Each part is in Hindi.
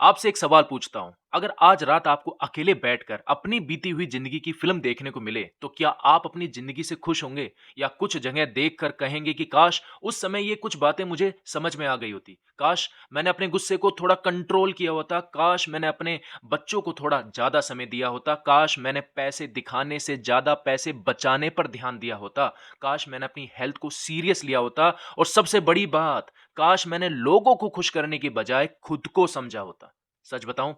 आपसे एक सवाल पूछता हूँ, अगर आज रात आपको अकेले बैठकर अपनी बीती हुई ज़िंदगी की फ़िल्म देखने को मिले, तो क्या आप अपनी ज़िंदगी से खुश होंगे? या कुछ जगह देखकर कहेंगे कि काश उस समय ये कुछ बातें मुझे समझ में आ गई होती। काश मैंने अपने गुस्से को थोड़ा कंट्रोल किया होता, काश मैंने अपने बच्चों को थोड़ा ज़्यादा समय दिया होता, काश मैंने पैसे दिखाने से ज़्यादा पैसे बचाने पर ध्यान दिया होता, काश मैंने अपनी हेल्थ को सीरियस लिया होता और सबसे बड़ी बात, काश मैंने लोगों को खुश करने की बजाय खुद को समझा होता। सच बताऊं,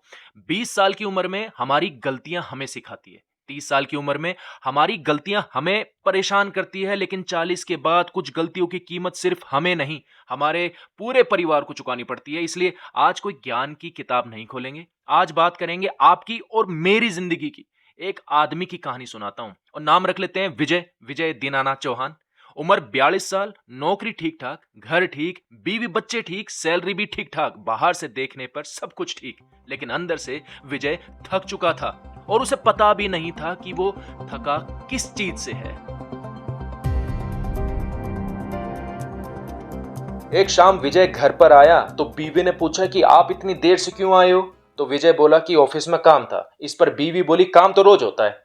20 साल की उम्र में हमारी गलतियां हमें सिखाती है। 30 साल की उम्र में हमारी गलतियां हमें परेशान करती है, लेकिन 40 के बाद कुछ गलतियों की कीमत सिर्फ हमें नहीं, हमारे पूरे परिवार को चुकानी पड़ती है। इसलिए आज कोई ज्ञान की किताब नहीं खोलेंगे। आज बात करेंगे आपकी और मेरी जिंदगी की। एक आदमी की कहानी सुनाता हूं और नाम रख लेते हैं विजय। विजय दीनानाथ चौहान। उम्र 42 साल, नौकरी ठीक ठाक, घर ठीक, बीवी बच्चे ठीक, सैलरी भी ठीक ठाक, बाहर से देखने पर सब कुछ ठीक, लेकिन अंदर से विजय थक चुका था और उसे पता भी नहीं था कि वो थका किस चीज से है। एक शाम विजय घर पर आया तो बीवी ने पूछा कि आप इतनी देर से क्यों आए हो। तो विजय बोला कि ऑफिस में काम था। इस पर बीवी बोली, काम तो रोज होता है।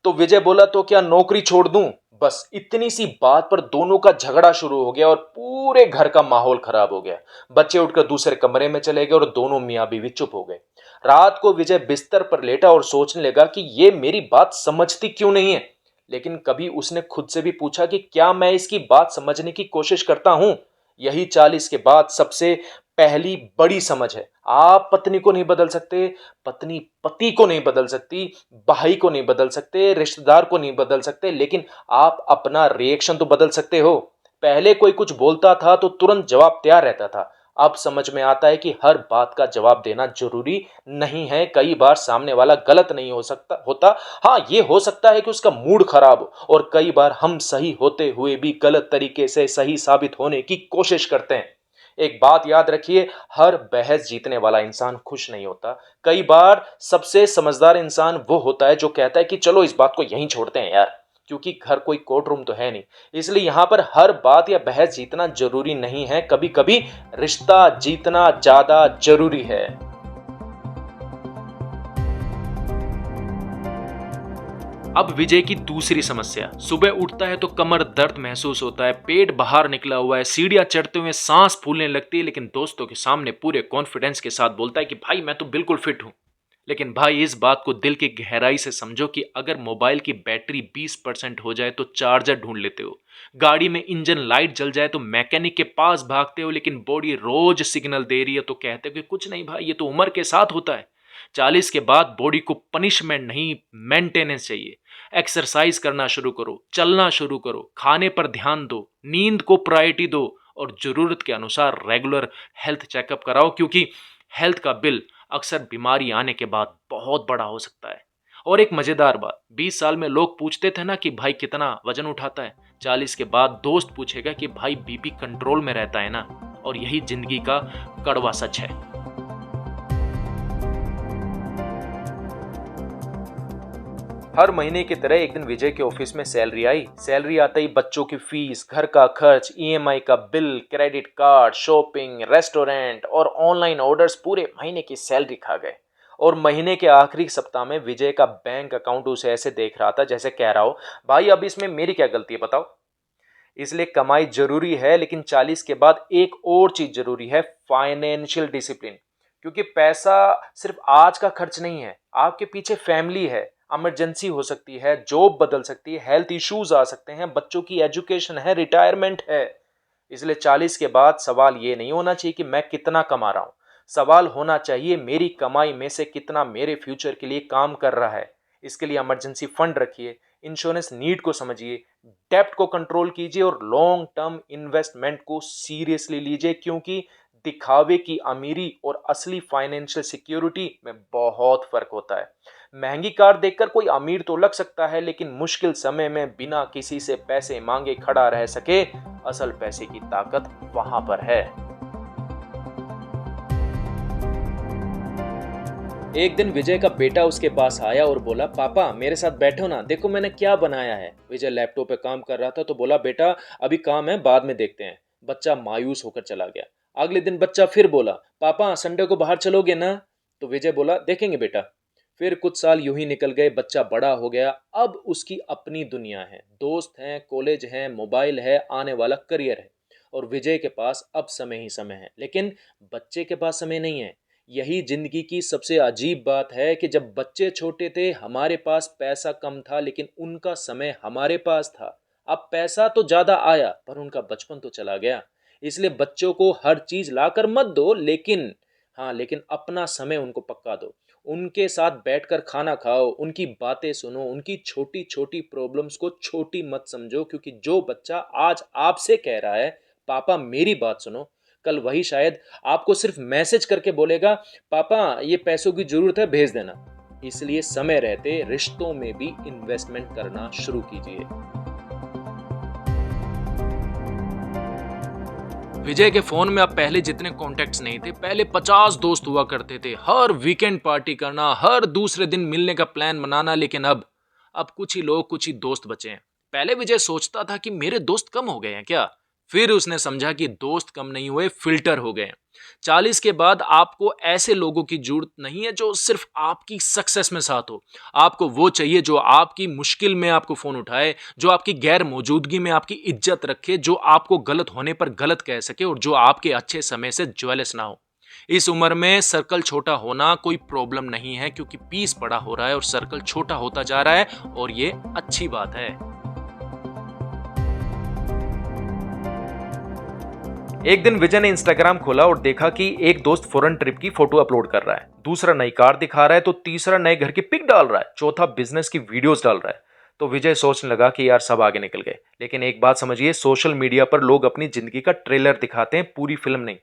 तो विजय बोला, तो क्या नौकरी छोड़ दूं? बस इतनी सी बात पर दोनों का झगड़ा शुरू हो गया और पूरे घर का माहौल खराब हो गया। बच्चे उठकर दूसरे कमरे में चले गए और दोनों मियां बीवी चुप हो गए। रात को विजय बिस्तर पर लेटा और सोचने लगा कि ये मेरी बात समझती क्यों नहीं है। लेकिन कभी उसने खुद से भी पूछा कि क्या मैं इसकी बात समझने की कोशिश करता हूं? यही 40 के बाद सबसे पहली बड़ी समझ है। आप पत्नी को नहीं बदल सकते, पत्नी पति को नहीं बदल सकती, भाई को नहीं बदल सकते, रिश्तेदार को नहीं बदल सकते, लेकिन आप अपना रिएक्शन तो बदल सकते हो। पहले कोई कुछ बोलता था तो तुरंत जवाब तैयार रहता था। अब समझ में आता है कि हर बात का जवाब देना जरूरी नहीं है। कई बार सामने वाला गलत नहीं हो सकता होता। हाँ, ये हो सकता है कि उसका मूड खराब हो, और कई बार हम सही होते हुए भी गलत तरीके से सही साबित होने की कोशिश करते हैं। एक बात याद रखिए, हर बहस जीतने वाला इंसान खुश नहीं होता। कई बार सबसे समझदार इंसान वो होता है जो कहता है कि चलो इस बात को यहीं छोड़ते हैं यार, क्योंकि घर कोई कोर्ट रूम तो है नहीं। इसलिए यहां पर हर बात या बहस जीतना जरूरी नहीं है, कभी कभी रिश्ता जीतना ज्यादा जरूरी है। अब विजय की दूसरी समस्या, सुबह उठता है तो कमर दर्द महसूस होता है, पेट बाहर निकला हुआ है, सीढ़ियां चढ़ते हुए सांस फूलने लगती है, लेकिन दोस्तों के सामने पूरे कॉन्फिडेंस के साथ बोलता है कि भाई मैं तो बिल्कुल फिट हूं। लेकिन भाई, इस बात को दिल की गहराई से समझो कि अगर मोबाइल की बैटरी 20% हो जाए तो चार्जर ढूंढ लेते हो, गाड़ी में इंजन लाइट जल जाए तो मैकेनिक के पास भागते हो, लेकिन बॉडी रोज सिग्नल दे रही है तो कहते हो कि कुछ नहीं भाई, ये तो उम्र के साथ होता है। 40 के बाद बॉडी को पनिशमेंट नहीं, मेंटेनेंस चाहिए। एक्सरसाइज करना शुरू करो, चलना शुरू करो, खाने पर ध्यान दो, नींद को प्रायोरिटी दो, और जरूरत के अनुसार रेगुलर हेल्थ चेकअप कराओ, क्योंकि हेल्थ का बिल अक्सर बीमारी आने के बाद बहुत बड़ा हो सकता है। और एक मजेदार बात, 20 साल में लोग पूछते थे ना कि भाई कितना वजन उठाता है, 40 के बाद दोस्त पूछेगा कि भाई बीपी कंट्रोल में रहता है ना। और यही जिंदगी का कड़वा सच है। हर महीने की तरह एक दिन विजय के ऑफिस में सैलरी आई। सैलरी आते ही बच्चों की फीस, घर का खर्च, ईएमआई का bill, credit card, shopping, restaurant और ऑनलाइन ऑर्डर्स पूरे महीने की सैलरी खा गए। और महीने के आखिरी सप्ताह में विजय का बैंक अकाउंट उसे ऐसे देख रहा था जैसे कह रहा हो, भाई अब इसमें मेरी क्या गलती है बताओ। इसलिए कमाई जरूरी है, लेकिन 40 के बाद एक और चीज जरूरी है, फाइनेंशियल डिसिप्लिन। क्योंकि पैसा सिर्फ आज का खर्च नहीं है, आपके पीछे फैमिली है, इमरजेंसी हो सकती है, जॉब बदल सकती है, हेल्थ इश्यूज आ सकते हैं, बच्चों की एजुकेशन है, रिटायरमेंट है। इसलिए 40 के बाद सवाल ये नहीं होना चाहिए कि मैं कितना कमा रहा हूं। सवाल होना चाहिए, मेरी कमाई में से कितना मेरे फ्यूचर के लिए काम कर रहा है। इसके लिए इमरजेंसी फंड रखिए, इंश्योरेंस नीड को समझिए, डेप्ट को कंट्रोल कीजिए और लॉन्ग टर्म इन्वेस्टमेंट को सीरियसली लीजिए, क्योंकि दिखावे की अमीरी और असली फाइनेंशियल सिक्योरिटी में बहुत फर्क होता है। महंगी कार देखकर कोई अमीर तो लग सकता है, लेकिन मुश्किल समय में बिना किसी से पैसे मांगे खड़ा रह सके, असल पैसे की ताकत वहां पर है। एक दिन विजय का बेटा उसके पास आया और बोला, पापा मेरे साथ बैठो ना, देखो मैंने क्या बनाया है। विजय लैपटॉप पे काम कर रहा था तो बोला, बेटा अभी काम है, बाद में देखते हैं। बच्चा मायूस होकर चला गया। अगले दिन बच्चा फिर बोला, पापा संडे को बाहर चलोगे ना। तो विजय बोला देखेंगे बेटा। फिर कुछ साल यूं ही निकल गए, बच्चा बड़ा हो गया, अब उसकी अपनी दुनिया है, दोस्त हैं, कॉलेज है, मोबाइल है, आने वाला करियर है। और विजय के पास अब समय ही समय है, लेकिन बच्चे के पास समय नहीं है। यही जिंदगी की सबसे अजीब बात है कि जब बच्चे छोटे थे हमारे पास पैसा कम था, लेकिन उनका समय हमारे पास था। अब पैसा तो ज्यादा आया पर उनका बचपन तो चला गया। इसलिए बच्चों को हर चीज लाकर मत दो, लेकिन हाँ, लेकिन अपना समय उनको पक्का दो। उनके साथ बैठकर खाना खाओ, उनकी बातें सुनो, उनकी छोटी छोटी प्रॉब्लम्स को छोटी मत समझो, क्योंकि जो बच्चा आज आपसे कह रहा है पापा मेरी बात सुनो, कल वही शायद आपको सिर्फ मैसेज करके बोलेगा पापा ये पैसों की जरूरत है भेज देना। इसलिए समय रहते रिश्तों में भी इन्वेस्टमेंट करना शुरू कीजिए। विजय के फोन में अब पहले जितने कॉन्टेक्ट्स नहीं थे। पहले 50 दोस्त हुआ करते थे, हर वीकेंड पार्टी करना, हर दूसरे दिन मिलने का प्लान बनाना। लेकिन अब कुछ ही लोग, कुछ ही दोस्त बचे हैं। पहले विजय सोचता था कि मेरे दोस्त कम हो गए हैं क्या। फिर उसने समझा कि दोस्त कम नहीं हुए, फिल्टर हो गए। 40 के बाद आपको ऐसे लोगों की जरूरत नहीं है जो सिर्फ आपकी सक्सेस में साथ हो। आपको वो चाहिए जो आपकी मुश्किल में आपको फोन उठाए, जो आपकी गैर मौजूदगी में आपकी इज्जत रखे, जो आपको गलत होने पर गलत कह सके और जो आपके अच्छे समय से ज्वेलस ना हो। इस उम्र में सर्कल छोटा होना कोई प्रॉब्लम नहीं है, क्योंकि पीस बड़ा हो रहा है और सर्कल छोटा होता जा रहा है, और ये अच्छी बात है। एक दिन विजय ने इंस्टाग्राम खोला और देखा कि एक दोस्त फॉरेन ट्रिप की फोटो अपलोड कर रहा है, दूसरा नई कार दिखा रहा है, तो तीसरा नए घर की पिक डाल रहा है, चौथा बिजनेस की वीडियोस डाल रहा है। तो विजय सोचने लगा कि यार सब आगे निकल गए। लेकिन एक बात समझिए, सोशल मीडिया पर लोग अपनी जिंदगी का ट्रेलर दिखाते हैं, पूरी फिल्म नहीं।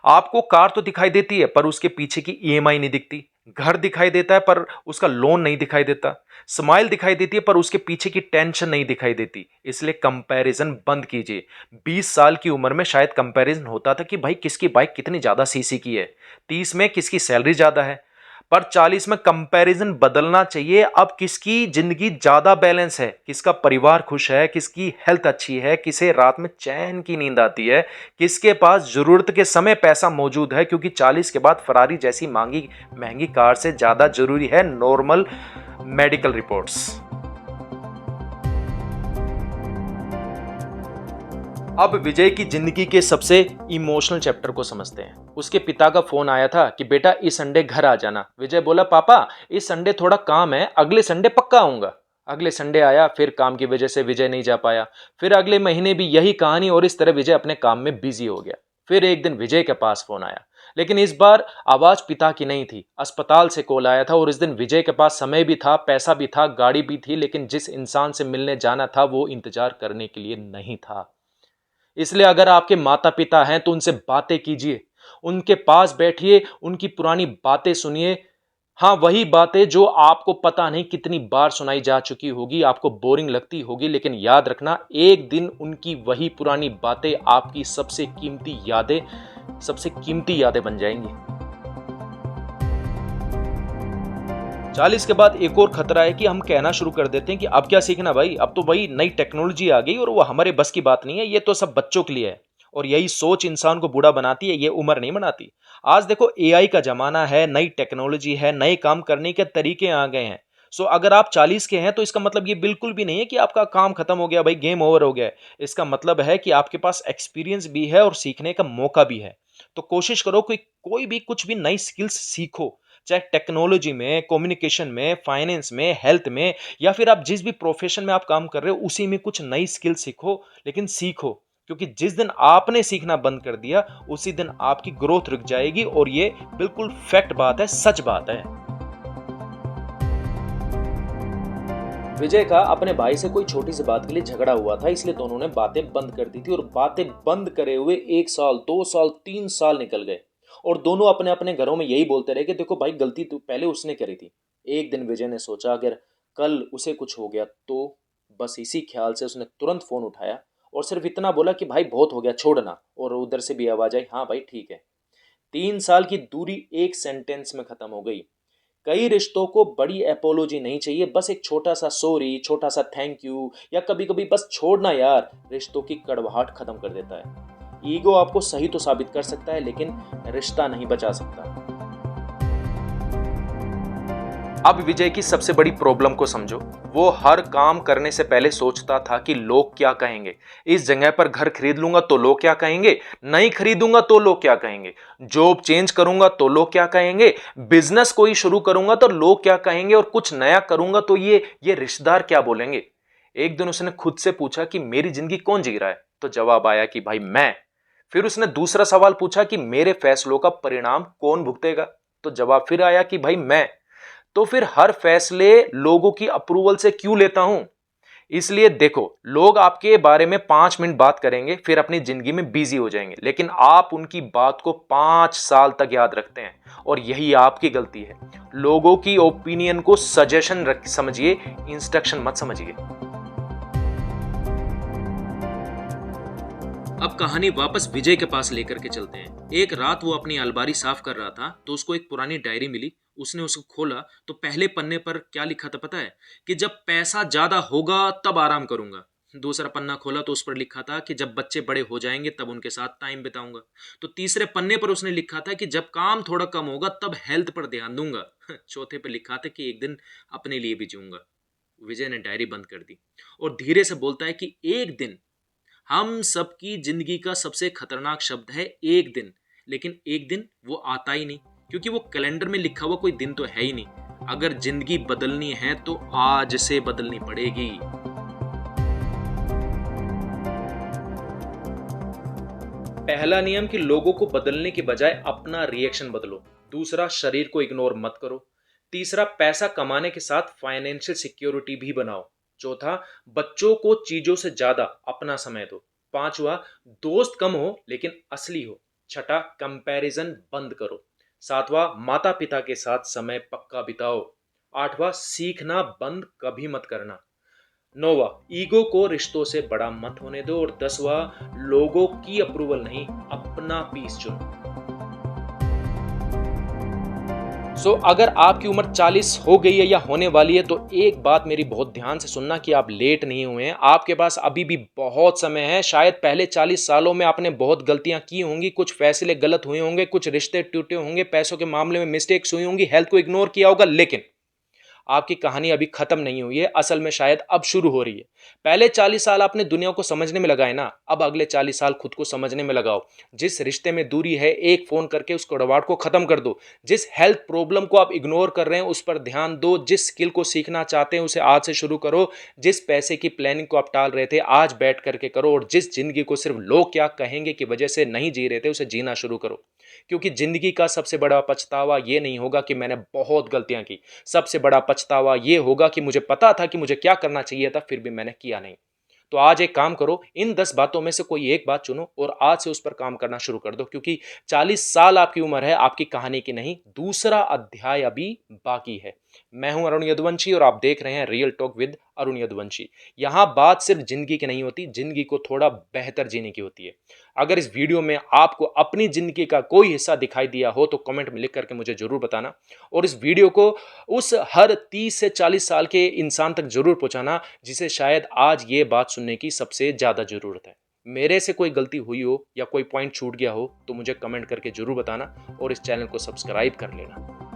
आपको कार तो दिखाई देती है पर उसके पीछे की ईएमआई नहीं दिखती। घर दिखाई देता है पर उसका लोन नहीं दिखाई देता। स्माइल दिखाई देती है पर उसके पीछे की टेंशन नहीं दिखाई देती। इसलिए कंपैरिजन बंद कीजिए। 20 साल की उम्र में शायद कंपैरिजन होता था कि भाई किसकी बाइक कितनी ज्यादा सीसी की है, 30 में किसकी सैलरी ज्यादा है, पर 40 में कंपैरिजन बदलना चाहिए। अब किसकी जिंदगी ज्यादा बैलेंस है, किसका परिवार खुश है, किसकी हेल्थ अच्छी है, किसे रात में चैन की नींद आती है, किसके पास जरूरत के समय पैसा मौजूद है। क्योंकि 40 के बाद फरारी जैसी महंगी महंगी कार से ज्यादा जरूरी है नॉर्मल मेडिकल रिपोर्ट्स। अब विजय की जिंदगी के सबसे इमोशनल चैप्टर को समझते हैं। उसके पिता का फोन आया था कि बेटा इस संडे घर आ जाना। विजय बोला पापा इस संडे थोड़ा काम है, अगले संडे पक्का आऊंगा। अगले संडे आया, फिर काम की वजह से विजय नहीं जा पाया। फिर अगले महीने भी यही कहानी, और इस तरह विजय अपने काम में बिजी हो गया। फिर एक दिन विजय के पास फोन आया, लेकिन इस बार आवाज पिता की नहीं थी, अस्पताल से कॉल आया था। और इस दिन विजय के पास समय भी था, पैसा भी था, गाड़ी भी थी, लेकिन जिस इंसान से मिलने जाना था वो इंतजार करने के लिए नहीं था। इसलिए अगर आपके माता पिता हैं तो उनसे बातें कीजिए, उनके पास बैठिए, उनकी पुरानी बातें सुनिए। हाँ, वही बातें जो आपको पता नहीं कितनी बार सुनाई जा चुकी होगी, आपको बोरिंग लगती होगी, लेकिन याद रखना एक दिन उनकी वही पुरानी बातें आपकी सबसे कीमती यादें बन जाएंगी। 40 के बाद एक और खतरा है कि हम कहना शुरू कर देते हैं कि अब क्या सीखना भाई, अब तो भाई नई टेक्नोलॉजी आ गई और वो हमारे बस की बात नहीं है, ये तो सब बच्चों के लिए है। और यही सोच इंसान को बूढ़ा बनाती है, ये उम्र नहीं बनाती। आज देखो एआई का जमाना है, नई टेक्नोलॉजी है, नए काम करने के तरीके आ गए हैं। सो अगर आप 40 के हैं तो इसका मतलब ये बिल्कुल भी नहीं है कि आपका काम खत्म हो गया भाई, गेम ओवर हो गया है। इसका मतलब है कि आपके पास एक्सपीरियंस भी है और सीखने का मौका भी है। तो कोशिश करो कि कोई भी कुछ भी नई स्किल्स सीखो, चाहे टेक्नोलॉजी में, कम्युनिकेशन में, फाइनेंस में, हेल्थ में, या फिर आप जिस भी प्रोफेशन में आप काम कर रहे हो उसी में कुछ नई स्किल सीखो, लेकिन सीखो। क्योंकि जिस दिन आपने सीखना बंद कर दिया उसी दिन आपकी ग्रोथ रुक जाएगी, और ये बिल्कुल फैक्ट बात है, सच बात है। विजय का अपने भाई से कोई छोटी सी बात के लिए झगड़ा हुआ था, इसलिए दोनों ने बातें बंद कर दी थी। और बातें बंद करे हुए 1 साल, 2 साल, 3 साल निकल गए, और दोनों अपने अपने घरों में यही बोलते रहे कि देखो भाई गलती तो पहले उसने करी थी। एक दिन विजय ने सोचा अगर कल उसे कुछ हो गया तो, बस इसी ख्याल से उसने तुरंत फोन उठाया और सिर्फ इतना बोला कि भाई बहुत हो गया छोड़ना, और उधर से भी आवाज आई हाँ भाई ठीक है। 3 साल की दूरी एक सेंटेंस में खत्म हो गई। कई रिश्तों को बड़ी एपोलॉजी नहीं चाहिए, बस एक छोटा सा सॉरी, छोटा सा थैंक यू, या कभी कभी बस छोड़ना यार, रिश्तों की कड़वाहट खत्म कर देता है। ईगो आपको सही तो साबित कर सकता है, लेकिन रिश्ता नहीं बचा सकता। अब विजय की सबसे बड़ी प्रॉब्लम को समझो। वो हर काम करने से पहले सोचता था कि लोग क्या कहेंगे। इस जगह पर घर खरीद लूंगा तो लोग क्या कहेंगे, नहीं खरीदूंगा तो लोग क्या कहेंगे, जॉब चेंज करूंगा तो लोग क्या कहेंगे, बिजनेस कोई शुरू करूंगा तो लोग क्या कहेंगे, और कुछ नया करूंगा तो ये रिश्तेदार क्या बोलेंगे। एक दिन उसने खुद से पूछा कि मेरी जिंदगी कौन जी रहा है, तो जवाब आया कि भाई मैं। फिर उसने दूसरा सवाल पूछा कि मेरे फैसलों का परिणाम कौन भुगतेगा, तो जवाब फिर आया कि भाई मैं। तो फिर हर फैसले लोगों की अप्रूवल से क्यों लेता हूं। इसलिए देखो, लोग आपके बारे में 5 मिनट बात करेंगे, फिर अपनी जिंदगी में बिजी हो जाएंगे, लेकिन आप उनकी बात को 5 साल तक याद रखते हैं, और यही आपकी गलती है। लोगों की ओपिनियन को सजेशन समझिए, इंस्ट्रक्शन मत समझिए। अब कहानी वापस विजय के पास लेकर के चलते हैं। एक रात वो अपनी अलमारी साफ कर रहा था तो उसको एक पुरानी डायरी मिली। उसने उसको खोला तो पहले पन्ने पर क्या लिखा था पता है? कि जब पैसा ज्यादा होगा तब आराम करूंगा। दूसरा पन्ना खोला तो उस पर लिखा था कि जब बच्चे बड़े हो जाएंगे तब उनके साथ टाइम बिताऊंगा। तो तीसरे पन्ने पर उसने लिखा था कि जब काम थोड़ा कम होगा तब हेल्थ पर ध्यान दूंगा। चौथे पर लिखा था कि एक दिन अपने लिए भी जीऊंगा। विजय ने डायरी बंद कर दी और धीरे से बोलता है कि एक दिन, हम सबकी जिंदगी का सबसे खतरनाक शब्द है एक दिन। लेकिन एक दिन वो आता ही नहीं, क्योंकि वो कैलेंडर में लिखा हुआ कोई दिन तो है ही नहीं। अगर जिंदगी बदलनी है तो आज से बदलनी पड़ेगी। पहला नियम कि लोगों को बदलने के बजाय अपना रिएक्शन बदलो। दूसरा, शरीर को इग्नोर मत करो। तीसरा, पैसा कमाने के साथ फाइनेंशियल सिक्योरिटी भी बनाओ। चौथा, बच्चों को चीजों से ज्यादा अपना समय दो। पांचवा, दोस्त कम हो लेकिन असली हो। छठा, कंपैरिजन बंद करो। सातवां, माता पिता के साथ समय पक्का बिताओ। आठवां, सीखना बंद कभी मत करना। नौवा, ईगो को रिश्तों से बड़ा मत होने दो। और 10वां, लोगों की अप्रूवल नहीं, अपना पीस चुनो। अगर आपकी उम्र 40 हो गई है या होने वाली है तो एक बात मेरी बहुत ध्यान से सुनना कि आप लेट नहीं हुए हैं। आपके पास अभी भी बहुत समय है। शायद पहले 40 सालों में आपने बहुत गलतियां की होंगी, कुछ फैसले गलत हुए होंगे, कुछ रिश्ते टूटे होंगे, पैसों के मामले में मिस्टेक्स हुई होंगी, हेल्थ को इग्नोर किया होगा, लेकिन आपकी कहानी अभी खत्म नहीं हुई है। असल में शायद अब शुरू हो रही है। पहले 40 साल आपने दुनिया को समझने में लगाए ना, अब अगले 40 साल खुद को समझने में लगाओ। जिस रिश्ते में दूरी है, एक फोन करके उस कड़वाहट को खत्म कर दो। जिस हेल्थ प्रॉब्लम को आप इग्नोर कर रहे हैं उस पर ध्यान दो। जिस स्किल को सीखना चाहते हैं उसे आज से शुरू करो। जिस पैसे की प्लानिंग को आप टाल रहे थे आज बैठ करके करो। और जिस जिंदगी को सिर्फ लोग क्या कहेंगे की वजह से नहीं जी रहे थे उसे जीना शुरू करो। क्योंकि जिंदगी का सबसे बड़ा पछतावा ये नहीं होगा कि मैंने बहुत गलतियां की, सबसे बड़ा पछतावा ये होगा कि मुझे पता था कि मुझे क्या करना चाहिए था फिर भी मैंने किया नहीं। तो आज एक काम करो, इन 10 बातों में से कोई एक बात चुनो और आज से उस पर काम करना शुरू कर दो। क्योंकि 40 साल आपकी उम्र है, आपकी कहानी की नहीं। दूसरा अध्याय अभी बाकी है। मैं हूं अरुण यदुवंशी और आप देख रहे हैं real talk with Arun Yaduvanshi. यहां बात सिर्फ जिंदगी की नहीं होती, जिंदगी को थोड़ा बेहतर जीने की होती है। अगर इस वीडियो में आपको अपनी जिंदगी का कोई हिस्सा दिखाई दिया हो तो कमेंट में लिख करके मुझे जरूर बताना। और इस वीडियो को उस हर 30 से 40 साल के इंसान तक जरूर पहुंचाना जिसे शायद आज ये बात सुनने की सबसे ज्यादा जरूरत है। मेरे से कोई गलती हुई हो या कोई पॉइंट छूट गया हो तो मुझे कमेंट करके जरूर बताना और इस चैनल को सब्सक्राइब कर लेना।